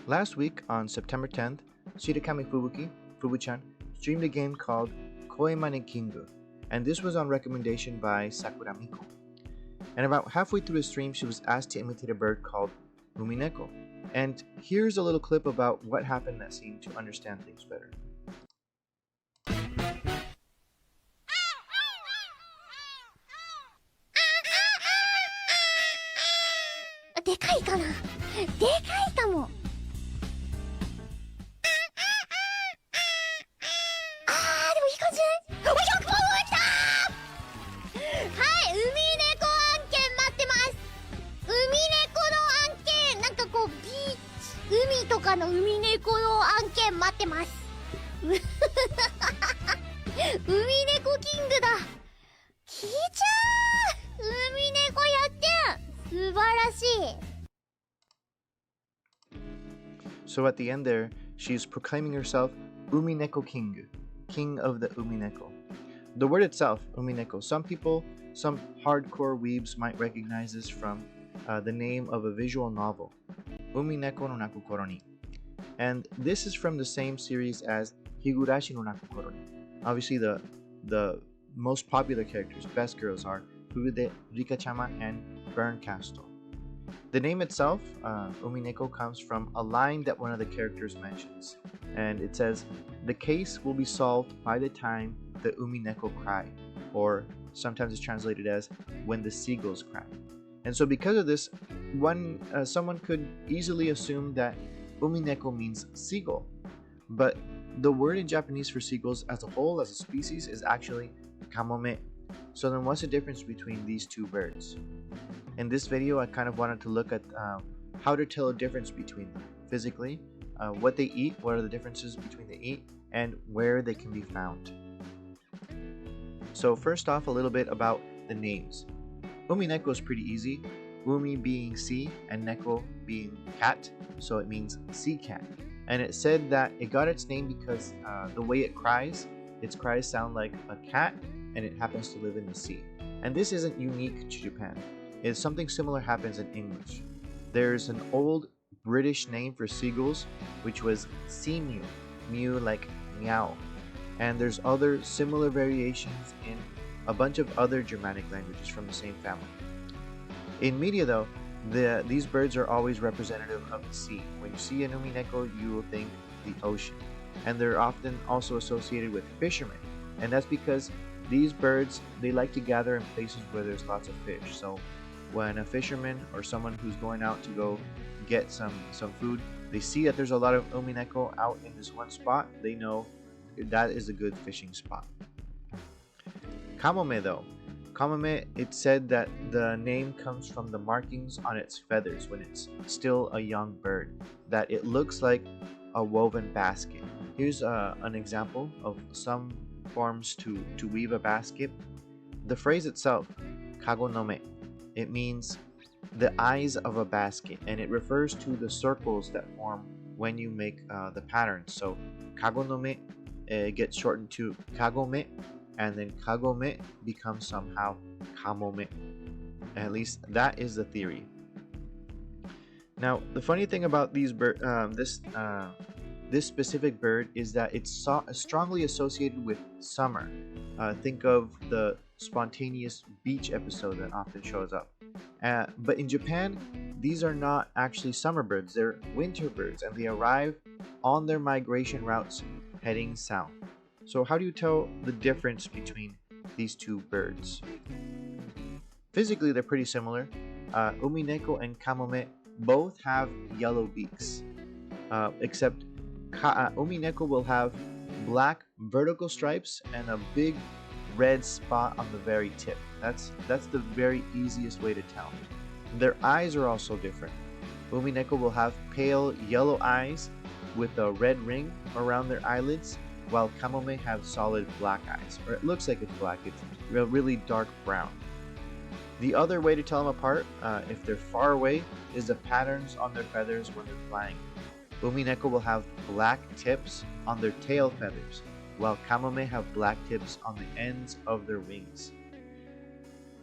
Last week on September 10th, Shirakami Fubuki, Fubu-chan, streamed a game called Koemane Kingu, and this was on recommendation by Sakura Miko. And about halfway through the stream, she was asked to imitate a bird called Umineko. And here's a little clip about what happened in that scene to understand things better. でかいかな。でかいかも。でもいい感じじゃない？お、100本来たー。はい、海猫案件待ってます。海猫の案件、なんかこうビーチ、海とかの海猫の案件待ってます。海猫キングだ。聞いちゃー。海猫やってん。素晴らしい。 So at the end there, she's proclaiming herself Umineko King, king of the Umineko. The word itself, Umineko, some hardcore weebs might recognize this from the name of a visual novel, Umineko no Nakokoro ni. And this is from the same series as Higurashi no Nakokoro ni. Obviously the most popular characters, best girls, are Furude, Rika-chama, and Burn Castle. The name itself, Umineko, comes from a line that one of the characters mentions, and it says, "The case will be solved by the time the Umineko cry," or sometimes it's translated as "when the seagulls cry." And so because of this, someone could easily assume that Umineko means seagull, but the word in Japanese for seagulls as a whole, as a species, is actually Kamome. So then what's the difference between these two birds? In this video, I kind of wanted to look at how to tell a difference between them physically, what they eat, what are the differences between they eat, and where they can be found. So first off, a little bit about the names. Umineko is pretty easy. Umi being sea and neko being cat, so it means sea cat. And it said that it got its name because the way it cries, its cries sound like a cat, and it happens to live in the sea. And this isn't unique to Japan. Something similar happens in English. There's an old British name for seagulls, which was sea mew, mew like meow. And there's other similar variations in a bunch of other Germanic languages from the same family. In media though, these birds are always representative of the sea. When you see an Umineko, you will think the ocean. And they're often also associated with fishermen. And that's because these birds, they like to gather in places where there's lots of fish. So when a fisherman or someone who's going out to go get some food, they see that there's a lot of Umineko out in this one spot, they know that is a good fishing spot. Kamome though, Kamome, it said that the name comes from the markings on its feathers when it's still a young bird, that it looks like a woven basket. Here's an example of some forms to weave a basket. The phrase itself, kagonome, it means the eyes of a basket, and it refers to the circles that form when you make the patterns. So kagonome gets shortened to kagome, and then kagome becomes somehow kamome. At least that is the theory. Now the funny thing about these this specific bird is that it's strongly associated with summer. Think of the spontaneous beach episode that often shows up. But in Japan, these are not actually summer birds, they're winter birds, and they arrive on their migration routes heading south. So how do you tell the difference between these two birds? Physically, they're pretty similar. Umineko and Kamome both have yellow beaks, except Umineko will have black vertical stripes and a big red spot on the very tip. That's the very easiest way to tell. Their eyes are also different. Umineko will have pale yellow eyes with a red ring around their eyelids, while Kamome have solid black eyes, or it looks like it's black, it's really dark brown. The other way to tell them apart, if they're far away, is the patterns on their feathers when they're flying. Umineko will have black tips on their tail feathers, while Kamome have black tips on the ends of their wings.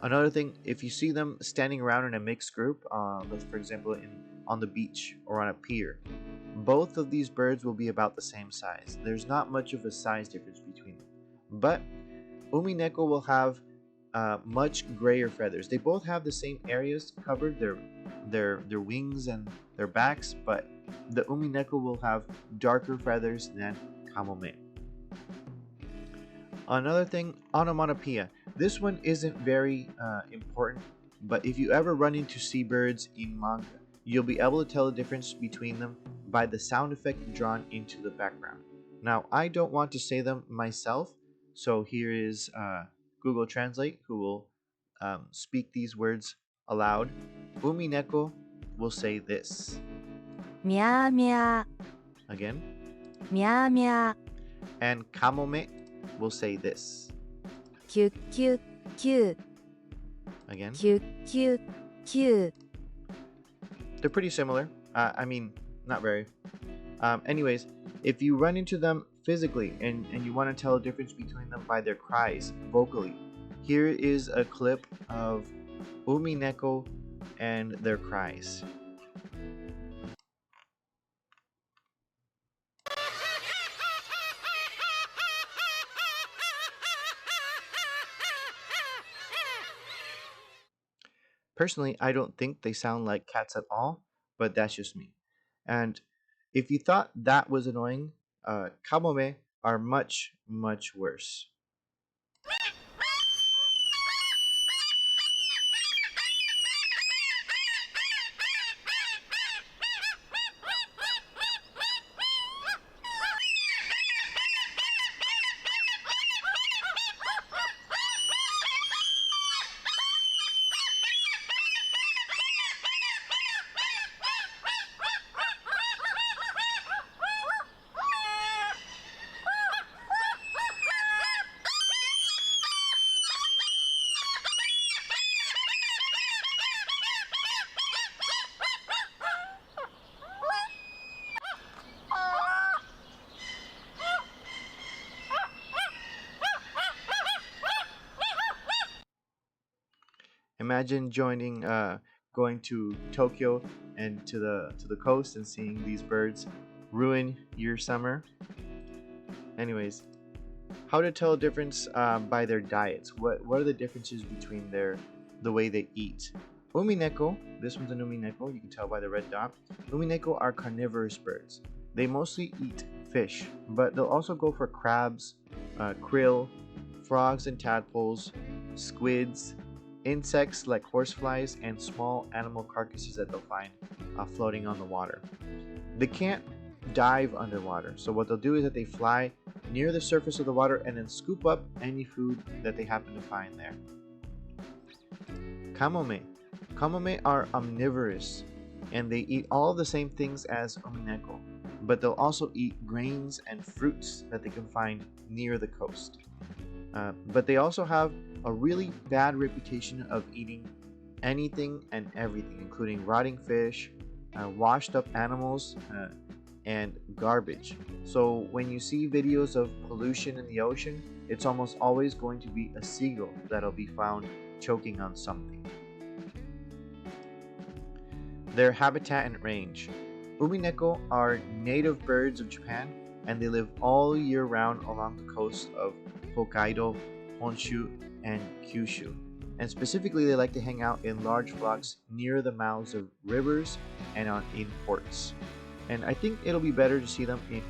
Another thing, if you see them standing around in a mixed group, for example on the beach or on a pier, Both of these birds will be about the same size. There's not much of a size difference between them. But Umineko will have much grayer feathers. They both have the same areas covered, their wings and their backs, but the Umineko will have darker feathers than Kamome. Another thing, onomatopoeia. This one isn't very important, but if you ever run into seabirds in manga, you'll be able to tell the difference between them by the sound effect drawn into the background. Now, I don't want to say them myself, so here is Google Translate, who will speak these words aloud. Umineko will say this. みゃーみゃ Again. ー、みゃーみゃ And Kamome will say this. ー、キュッキュッキュー、 Again. キュッキュッキュー。 They're pretty similar. I mean, not very. Anyways, if you run into them physically and you want to tell the difference between them by their cries vocally, here is a clip of Umineko and their cries. Personally, I don't think they sound like cats at all, but that's just me. And if you thought that was annoying, Kamome are much, much worse. Imagine going to Tokyo and to the coast and seeing these birds ruin your summer. Anyways, how to tell a difference by their diets. What are the differences between the way they eat? Umineko, this one's an Umineko, you can tell by the red dot. Umineko are carnivorous birds. They mostly eat fish, but they'll also go for crabs, krill, frogs and tadpoles, squids, insects like horseflies, and small animal carcasses that they'll find floating on the water. They can't dive underwater, so what they'll do is that they fly near the surface of the water and then scoop up any food that they happen to find there. Kamome. Kamome are omnivorous, and they eat all the same things as Umineko, but they'll also eat grains and fruits that they can find near the coast. But they also have a really bad reputation of eating anything and everything, including rotting fish, washed up animals, and garbage. So when you see videos of pollution in the ocean, it's almost always going to be a seagull that'll be found choking on something. Their habitat and range. Umineko are native birds of Japan, and they live all year round along the coast of Hokkaido, Honshu, and Kyushu. And specifically, they like to hang out in large flocks near the mouths of rivers and in ports. And I think it'll be better to see them in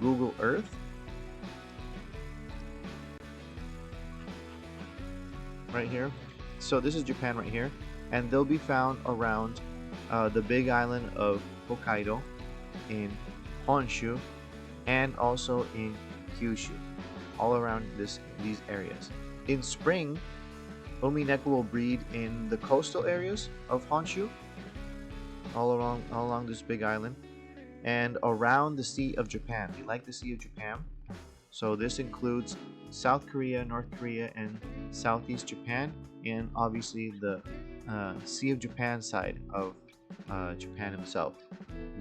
Google Earth. Right here. So this is Japan right here. And they'll be found around the big island of Hokkaido, in Honshu, and also in Kyushu. All around these areas. In spring, Umineko will breed in the coastal areas of Honshu, all along this big island, and around the Sea of Japan. They like the Sea of Japan, so this includes South Korea, North Korea, and Southeast Japan, and obviously the Sea of Japan side of Japan himself,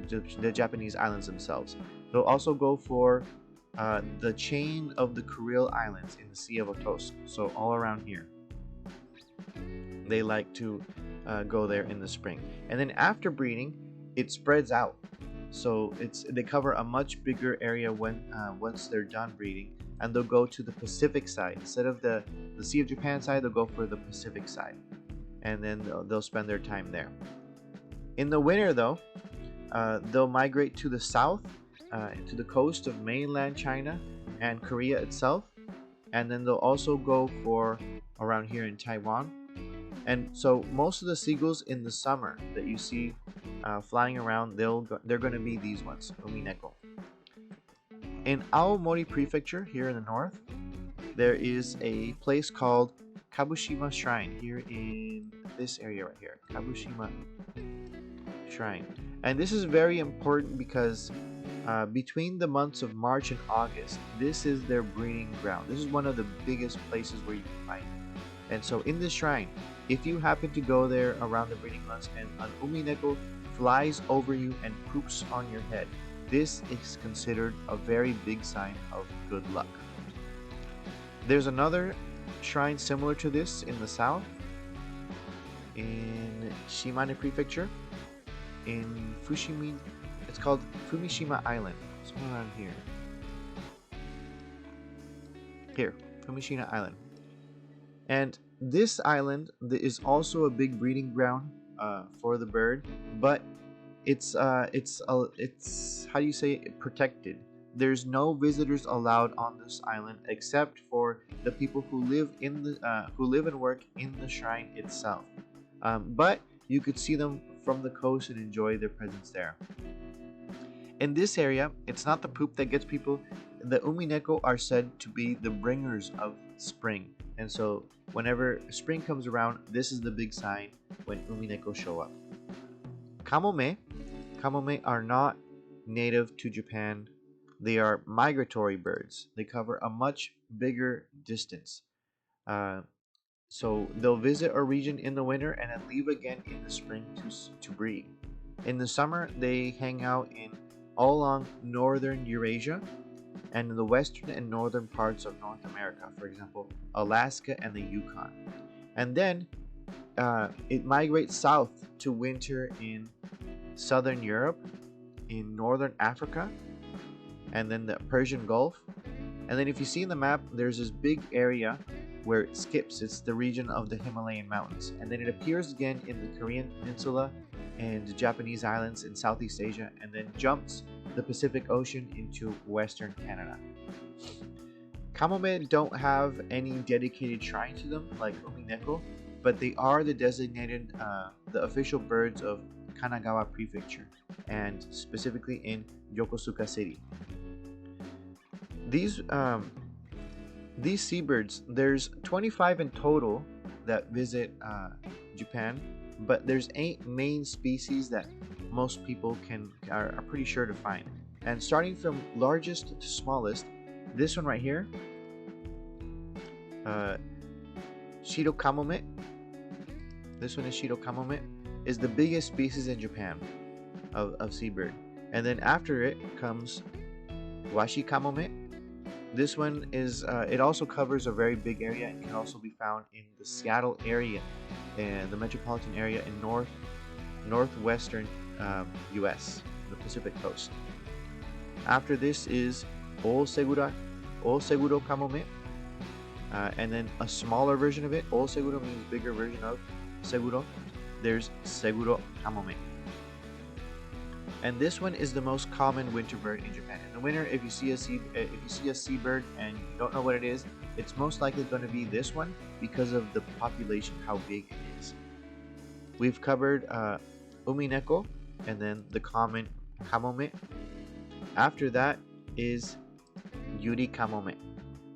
the Japanese islands themselves. They'll also go for the chain of the Kuril Islands in the Sea of Otosk, so all around here. They like to go there in the spring. And then after breeding, it spreads out. So they cover a much bigger area when once they're done breeding, and they'll go to the Pacific side instead of the Sea of Japan side. They'll go for the Pacific side, and then they'll spend their time there. In the winter, though, they'll migrate to the south, to the coast of mainland China and Korea itself, and then they'll also go for around here in Taiwan. And so most of the seagulls in the summer that you see flying around, they're going to be these ones, Umineko. In Aomori Prefecture, here in the north, there is a place called Kabushima Shrine, here in this area right here, Kabushima Shrine. And this is very important because between the months of March and August, this is their breeding ground. This is one of the biggest places where you can find it. And so in this shrine, if you happen to go there around the breeding months and an Umineko flies over you and poops on your head, this is considered a very big sign of good luck. There's another shrine similar to this in the south, in Shimane Prefecture, in Fushimi. It's called Fumishima Island. Somewhere around here. Here, Fumishima Island. And this island is also a big breeding ground for the bird, but it's how do you say it? Protected. There's no visitors allowed on this island except for the people who live and work in the shrine itself. But you could see them from the coast and enjoy their presence there. In this area, it's not the poop that gets people. The Umineko are said to be the bringers of spring. And so whenever spring comes around, this is the big sign when Umineko show up. Kamome are not native to Japan. They are migratory birds. They cover a much bigger distance. So they'll visit a region in the winter and then leave again in the spring to breed. In the summer, they hang out all along northern Eurasia and in the western and northern parts of North America, for example, Alaska and the Yukon. And then it migrates south to winter in southern Europe, in northern Africa, and then the Persian Gulf. And then if you see in the map, there's this big area where it skips. It's the region of the Himalayan mountains. And then it appears again in the Korean Peninsula and the Japanese islands in Southeast Asia, and then jumps the Pacific Ocean into Western Canada. Kamome don't have any dedicated shrine to them like Umineko, but they are the designated, the official birds of Kanagawa Prefecture, and specifically in Yokosuka City. These seabirds, there's 25 in total that visit Japan, but there's 8 main species that most people are pretty sure to find. And starting from largest to smallest, this one right here, Shiro Kamome. This one is Shiro Kamome, is the biggest species in Japan of seabird. And then after it comes Washi Kamome. This one is, it also covers a very big area and can also be found in the Seattle area and the metropolitan area in northwestern US, the Pacific coast. After this is Oseguro Kamome, and then a smaller version of it. Oseguro means bigger version of Seguro. There's Seguro Kamome. And this one is the most common winter bird in Japan. In the winter, if you see a seabird and you don't know what it is, it's most likely going to be this one because of the population, how big it is. We've covered Umineko and then the common Kamome. After that is Yuri Kamome.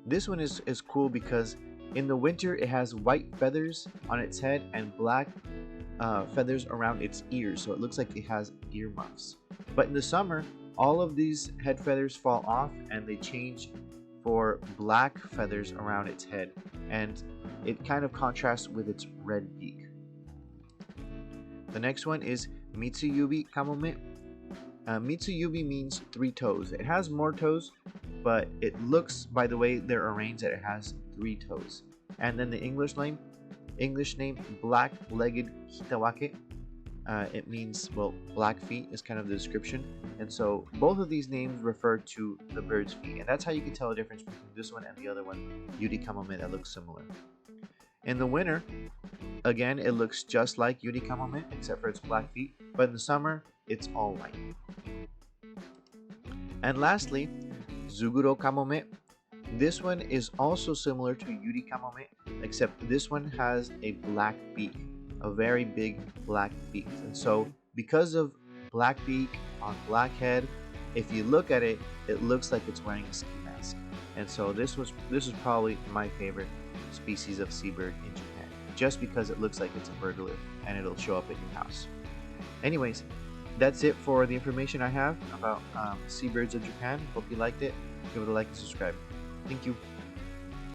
This one is cool because in the winter it has white feathers on its head and black feathers around its ears, so it looks like it has earmuffs. But in the summer, all of these head feathers fall off and they change for black feathers around its head, and it kind of contrasts with its red beak. The next one is Mitsuyubi Kamome. Mitsuyubi means 3 toes. It has more toes, but it looks, by the way they're arranged, that it has 3 toes. And then the English name, black-legged Kitawake. it means, well, black feet is kind of the description. And so both of these names refer to the bird's feet. And that's how you can tell the difference between this one and the other one, Yuri Kamome, that looks similar. In the winter, again, it looks just like Yuri Kamome, except for its black feet. But in the summer, it's all white. And lastly, Zuguro Kamome. This one is also similar to Yuri Kamome, except this one has a black beak, a very big black beak. And so because of black beak on black head, if you look at it, it looks like it's wearing a ski mask. And so this is probably my favorite species of seabird in Japan, just because it looks like it's a burglar and it'll show up at your house. Anyways, that's it for the information I have about seabirds of Japan. Hope you liked it. Give it a like and subscribe. Thank you.